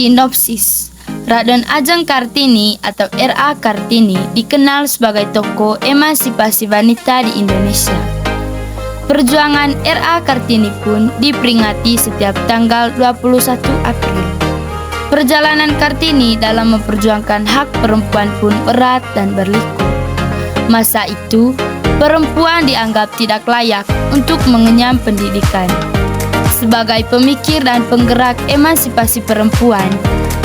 Sinopsis. Raden Ajeng Kartini atau R.A. Kartini dikenal sebagai tokoh emansipasi wanita di Indonesia. Perjuangan R.A. Kartini pun diperingati setiap tanggal 21 April. Perjalanan Kartini dalam memperjuangkan hak perempuan pun berat dan berliku. Masa itu, perempuan dianggap tidak layak untuk mengenyam pendidikan. Sebagai pemikir dan penggerak emansipasi perempuan,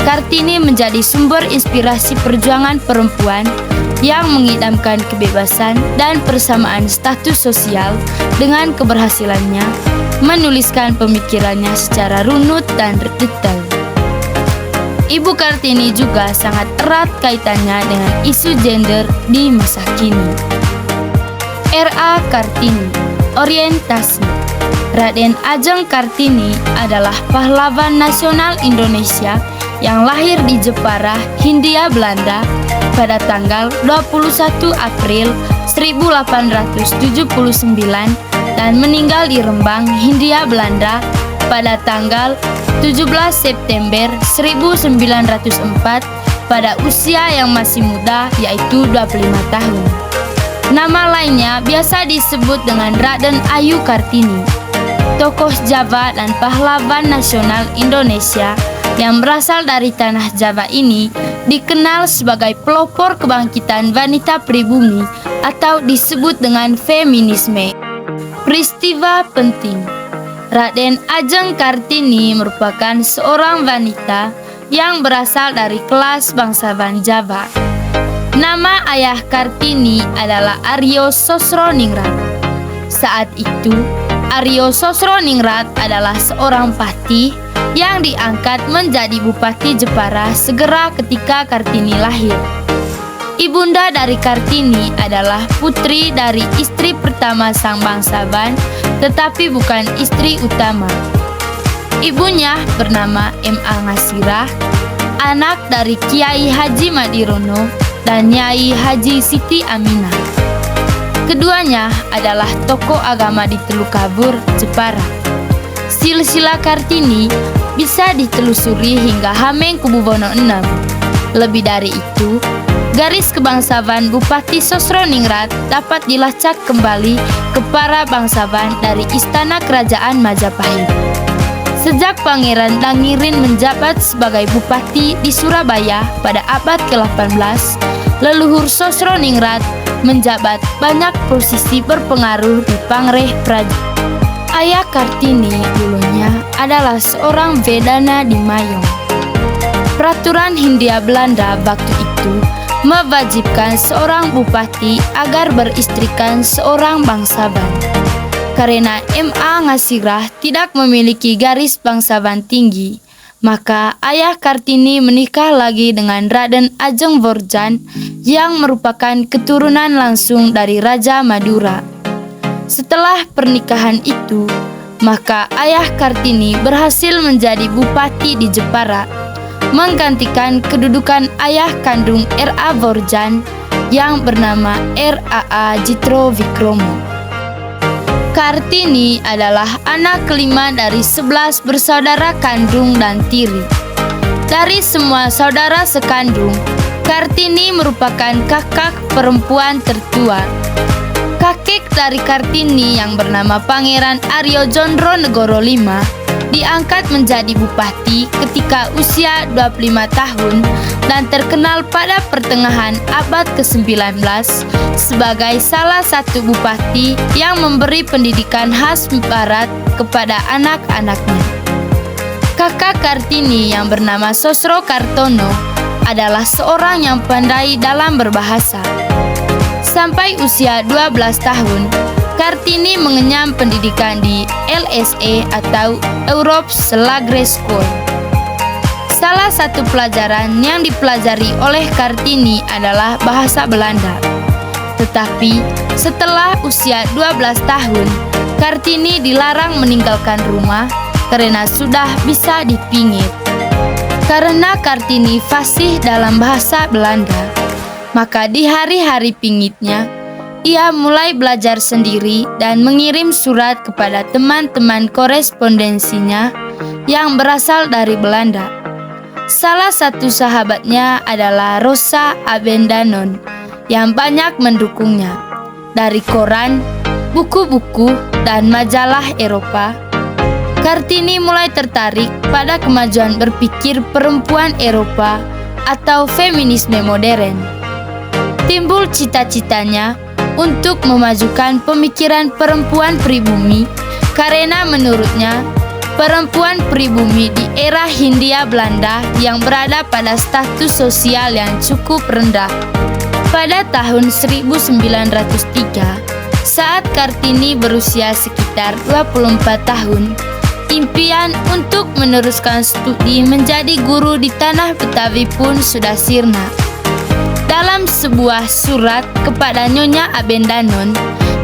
Kartini menjadi sumber inspirasi perjuangan perempuan yang mengidamkan kebebasan dan persamaan status sosial. Dengan keberhasilannya menuliskan pemikirannya secara runut dan detail. Ibu Kartini juga sangat erat kaitannya dengan isu gender di masa kini. R.A. Kartini, orientasi. Raden Ajeng Kartini adalah pahlawan nasional Indonesia yang lahir di Jepara, Hindia Belanda pada tanggal 21 April 1879 dan meninggal di Rembang, Hindia Belanda pada tanggal 17 September 1904 pada usia yang masih muda, yaitu 25 tahun. Nama lainnya biasa disebut dengan Raden Ayu Kartini, tokoh Jawa dan pahlawan nasional Indonesia yang berasal dari tanah Jawa ini dikenal sebagai pelopor kebangkitan wanita pribumi atau disebut dengan feminisme. Peristiwa penting. Raden Ajeng Kartini merupakan seorang wanita yang berasal dari kelas bangsawan Jawa. Nama ayah Kartini adalah Aryo Sosroningrat. Saat itu, Aryo Sosroningrat adalah seorang patih yang diangkat menjadi Bupati Jepara segera ketika Kartini lahir. Ibunda dari Kartini adalah putri dari istri pertama sang bangsawan, tetapi bukan istri utama. Ibunya bernama M.A. Ngasirah, anak dari Kiai Haji Madirono dan Nyai Haji Siti Aminah. Keduanya adalah tokoh agama di Telukabur, Jepara. Silsilah Kartini bisa ditelusuri hingga Hamengkubuwono VI. Lebih dari itu, garis kebangsawan Bupati Sosroningrat dapat dilacak kembali ke para bangsawan dari Istana Kerajaan Majapahit. Sejak Pangeran Dangirin menjabat sebagai bupati di Surabaya pada abad ke-18, leluhur Sosroningrat menjabat banyak posisi berpengaruh di Pangreh Praja. Ayah Kartini dulunya adalah seorang vedana di Mayong. Peraturan Hindia Belanda waktu itu mewajibkan seorang bupati agar beristrikan seorang bangsawan. Karena M.A. Ngasirah tidak memiliki garis bangsawan tinggi, maka ayah Kartini menikah lagi dengan Raden Ajeng Worjan yang merupakan keturunan langsung dari Raja Madura. Setelah pernikahan itu, maka ayah Kartini berhasil menjadi bupati di Jepara, menggantikan kedudukan ayah kandung R.A. Worjan yang bernama R.A.A. Jitro Wikromo. Kartini adalah anak kelima dari 11 bersaudara kandung dan tiri. Dari semua saudara sekandung, Kartini merupakan kakak perempuan tertua. Kakek dari Kartini yang bernama Pangeran Aryo Jondro Negoro V diangkat menjadi bupati ketika usia 25 tahun dan terkenal pada pertengahan abad ke-19 sebagai salah satu bupati yang memberi pendidikan khas barat kepada anak-anaknya. Kakak Kartini yang bernama Sosro Kartono adalah seorang yang pandai dalam berbahasa. Sampai usia 12 tahun, Kartini mengenyam pendidikan di LSE atau Europe Slagre School. Salah satu pelajaran yang dipelajari oleh Kartini adalah bahasa Belanda. Tetapi setelah usia 12 tahun, Kartini dilarang meninggalkan rumah karena sudah bisa dipingit. Karena Kartini fasih dalam bahasa Belanda, maka di hari-hari pingitnya, ia mulai belajar sendiri dan mengirim surat kepada teman-teman korespondensinya yang berasal dari Belanda. Salah satu sahabatnya adalah Rosa Abendanon yang banyak mendukungnya. Dari koran, buku-buku, dan majalah Eropa, Kartini mulai tertarik pada kemajuan berpikir perempuan Eropa atau feminisme modern. Timbul cita-citanya untuk memajukan pemikiran perempuan pribumi karena menurutnya perempuan pribumi di era Hindia Belanda yang berada pada status sosial yang cukup rendah. Pada tahun 1903, saat Kartini berusia sekitar 24 tahun, impian untuk meneruskan studi menjadi guru di tanah Betawi pun sudah sirna. Dalam sebuah surat kepada Nyonya Abendanon,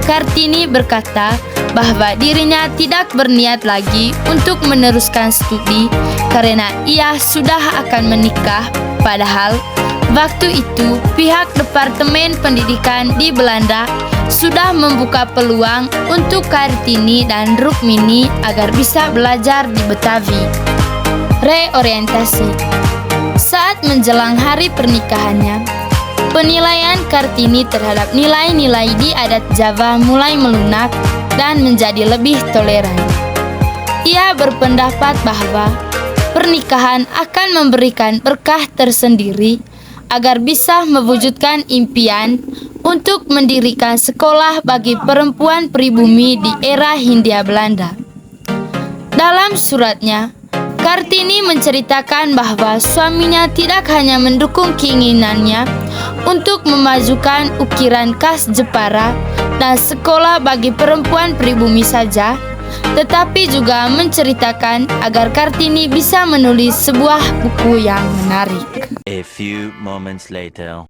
Kartini berkata bahwa dirinya tidak berniat lagi untuk meneruskan studi karena ia sudah akan menikah. Padahal waktu itu pihak Departemen Pendidikan di Belanda sudah membuka peluang untuk Kartini dan Rukmini agar bisa belajar di Betawi. Reorientasi. Saat menjelang hari pernikahannya, penilaian Kartini terhadap nilai-nilai di adat Jawa mulai melunak dan menjadi lebih toleran. Ia berpendapat bahwa pernikahan akan memberikan berkah tersendiri agar bisa mewujudkan impian untuk mendirikan sekolah bagi perempuan pribumi di era Hindia Belanda. Dalam suratnya, Kartini menceritakan bahwa suaminya tidak hanya mendukung keinginannya untuk memajukan ukiran khas Jepara dan sekolah bagi perempuan pribumi saja, tetapi juga menceritakan agar Kartini bisa menulis sebuah buku yang menarik. A few moments later.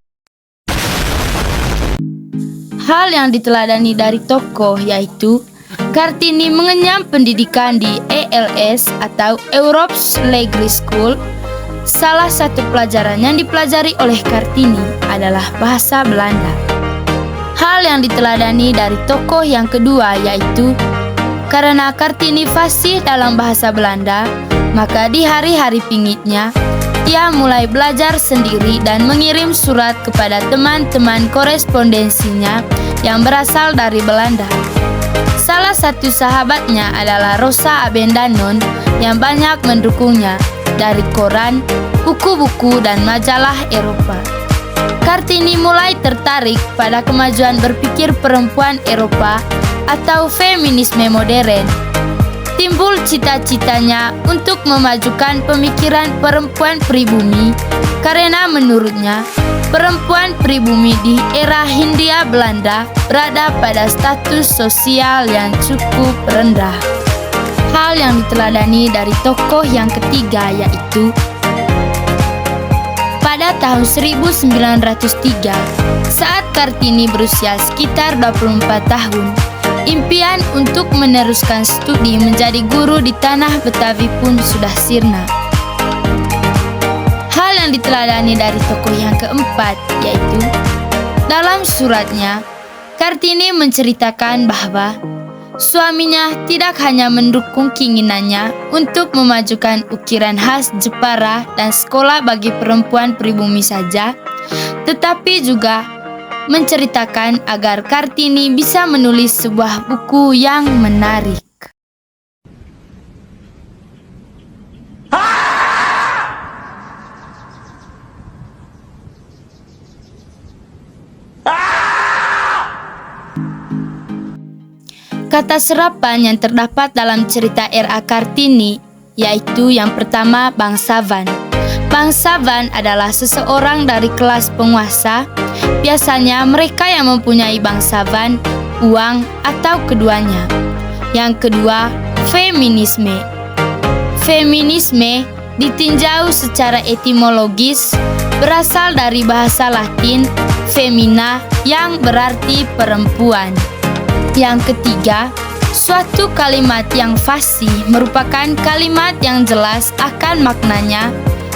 Hal yang diteladani dari tokoh yaitu Kartini mengenyam pendidikan di ELS atau Europe's Language School. Salah satu pelajaran yang dipelajari oleh Kartini adalah bahasa Belanda. Hal yang diteladani dari tokoh yang kedua yaitu karena Kartini fasih dalam bahasa Belanda, maka di hari-hari pingitnya ia mulai belajar sendiri dan mengirim surat kepada teman-teman korespondensinya yang berasal dari Belanda. Salah satu sahabatnya adalah Rosa Abendanon yang banyak mendukungnya dari koran, buku-buku, dan majalah Eropa. Kartini mulai tertarik pada kemajuan berpikir perempuan Eropa atau feminisme modern. Timbul cita-citanya untuk memajukan pemikiran perempuan pribumi karena menurutnya perempuan pribumi di era Hindia Belanda berada pada status sosial yang cukup rendah. Hal yang diteladani dari tokoh yang ketiga yaitu pada tahun 1903, saat Kartini berusia sekitar 24 tahun, impian untuk meneruskan studi menjadi guru di tanah Betawi pun sudah sirna. Hal yang diteladani dari tokoh yang keempat yaitu dalam suratnya, Kartini menceritakan bahwa suaminya tidak hanya mendukung keinginannya untuk memajukan ukiran khas Jepara dan sekolah bagi perempuan pribumi saja, tetapi juga menceritakan agar Kartini bisa menulis sebuah buku yang menarik. Kata serapan yang terdapat dalam cerita R.A. Kartini yaitu yang pertama bangsawan. Bangsawan adalah seseorang dari kelas penguasa. Biasanya mereka yang mempunyai bangsawan, uang, atau keduanya. Yang kedua, feminisme. Feminisme ditinjau secara etimologis berasal dari bahasa Latin femina yang berarti perempuan. Yang ketiga, suatu kalimat yang fasih merupakan kalimat yang jelas akan maknanya,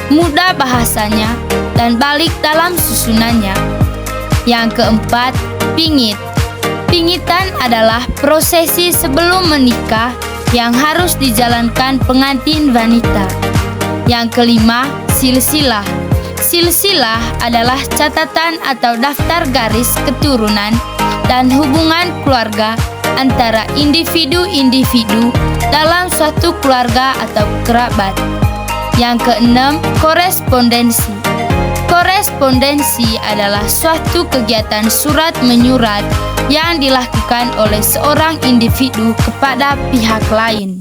mudah bahasanya, dan balik dalam susunannya. Yang keempat, pingit. Pingitan adalah prosesi sebelum menikah yang harus dijalankan pengantin wanita. Yang kelima, silsilah. Silsilah adalah catatan atau daftar garis keturunan dan hubungan keluarga antara individu-individu dalam suatu keluarga atau kerabat. Yang keenam, korespondensi. Korespondensi adalah suatu kegiatan surat menyurat yang dilakukan oleh seorang individu kepada pihak lain.